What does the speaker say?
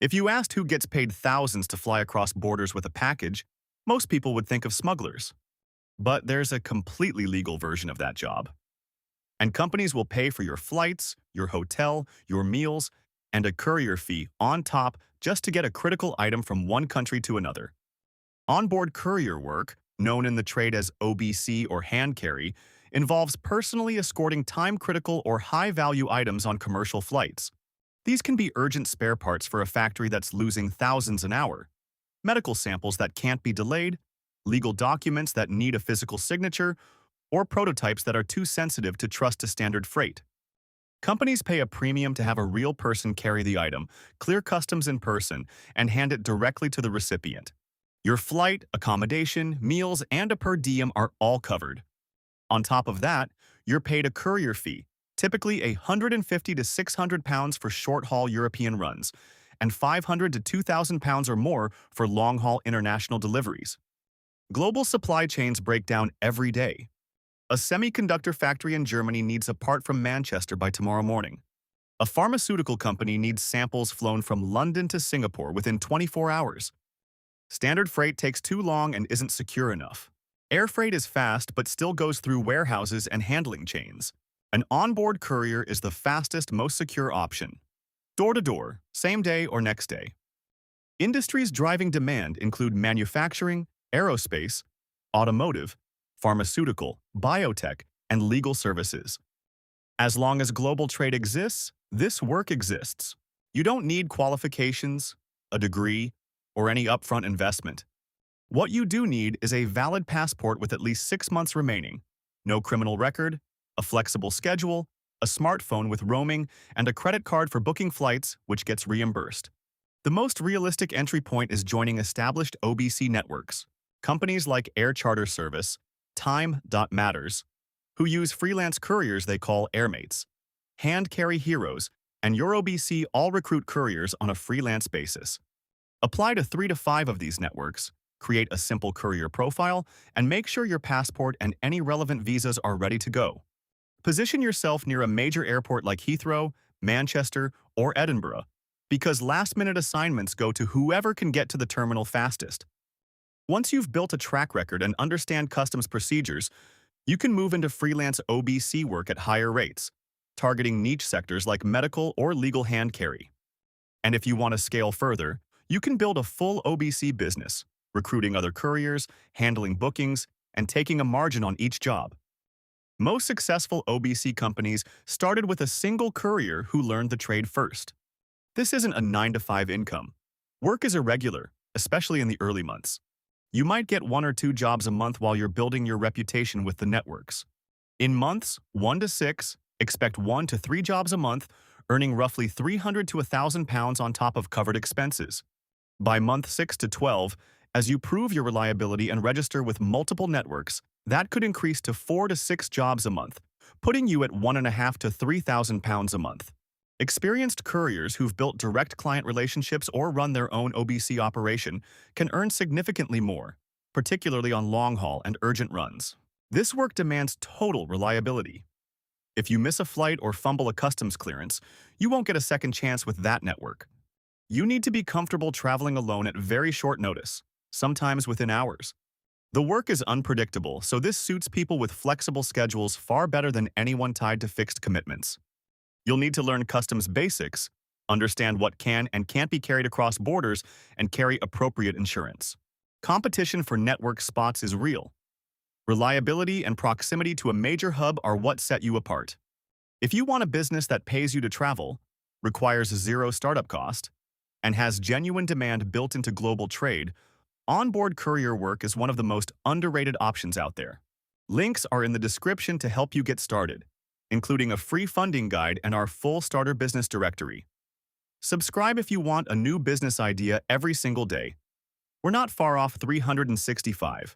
If you asked who gets paid thousands to fly across borders with a package, most people would think of smugglers. But there's a completely legal version of that job. And companies will pay for your flights, your hotel, your meals, and a courier fee on top just to get a critical item from one country to another. Onboard courier work, known in the trade as OBC or hand carry, involves personally escorting time-critical or high-value items on commercial flights. These can be urgent spare parts for a factory that's losing thousands an hour, medical samples that can't be delayed, legal documents that need a physical signature, or prototypes that are too sensitive to trust to standard freight. Companies pay a premium to have a real person carry the item, clear customs in person, and hand it directly to the recipient. Your flight, accommodation, meals, and a per diem are all covered. On top of that, you're paid a courier fee, typically £150 to £600 for short-haul European runs, and £500 to £2,000 or more for long-haul international deliveries. Global supply chains break down every day. A semiconductor factory in Germany needs a part from Manchester by tomorrow morning. A pharmaceutical company needs samples flown from London to Singapore within 24 hours. Standard freight takes too long and isn't secure enough. Air freight is fast but still goes through warehouses and handling chains. An onboard courier is the fastest, most secure option. Door-to-door, same day or next day. Industries driving demand include manufacturing, aerospace, automotive, pharmaceutical, biotech, and legal services. As long as global trade exists, this work exists. You don't need qualifications, a degree, or any upfront investment. What you do need is a valid passport with at least 6 months remaining, no criminal record, a flexible schedule, a smartphone with roaming, and a credit card for booking flights, which gets reimbursed. The most realistic entry point is joining established OBC networks, companies like Air Charter Service, Time.Matters, who use freelance couriers they call airmates. Handcarry Heroes and YourOBC all recruit couriers on a freelance basis. Apply to 3 to 5 of these networks, create a simple courier profile, and make sure your passport and any relevant visas are ready to go. Position yourself near a major airport like Heathrow, Manchester, or Edinburgh, because last-minute assignments go to whoever can get to the terminal fastest. Once you've built a track record and understand customs procedures, you can move into freelance OBC work at higher rates, targeting niche sectors like medical or legal hand carry. And if you want to scale further, you can build a full OBC business, recruiting other couriers, handling bookings, and taking a margin on each job. Most successful OBC companies started with a single courier who learned the trade first. This isn't a 9-to-5 income. Work is irregular, especially in the early months. You might get 1 or 2 jobs a month while you're building your reputation with the networks. In months 1 to 6, expect 1 to 3 jobs a month, earning roughly £300 to £1,000 on top of covered expenses. By month 6 to 12, as you prove your reliability and register with multiple networks, that could increase to 4 to 6 jobs a month, putting you at £1,500 to £3,000 a month. Experienced couriers who've built direct client relationships or run their own OBC operation can earn significantly more, particularly on long-haul and urgent runs. This work demands total reliability. If you miss a flight or fumble a customs clearance, you won't get a second chance with that network. You need to be comfortable traveling alone at very short notice, sometimes within hours. The work is unpredictable, so this suits people with flexible schedules far better than anyone tied to fixed commitments. You'll need to learn customs basics, understand what can and can't be carried across borders, and carry appropriate insurance. Competition for network spots is real. Reliability and proximity to a major hub are what set you apart. If you want a business that pays you to travel, requires zero startup cost, and has genuine demand built into global trade, onboard courier work is one of the most underrated options out there. Links are in the description to help you get started, including a free funding guide and our full starter business directory. Subscribe if you want a new business idea every single day. We're not far off 365.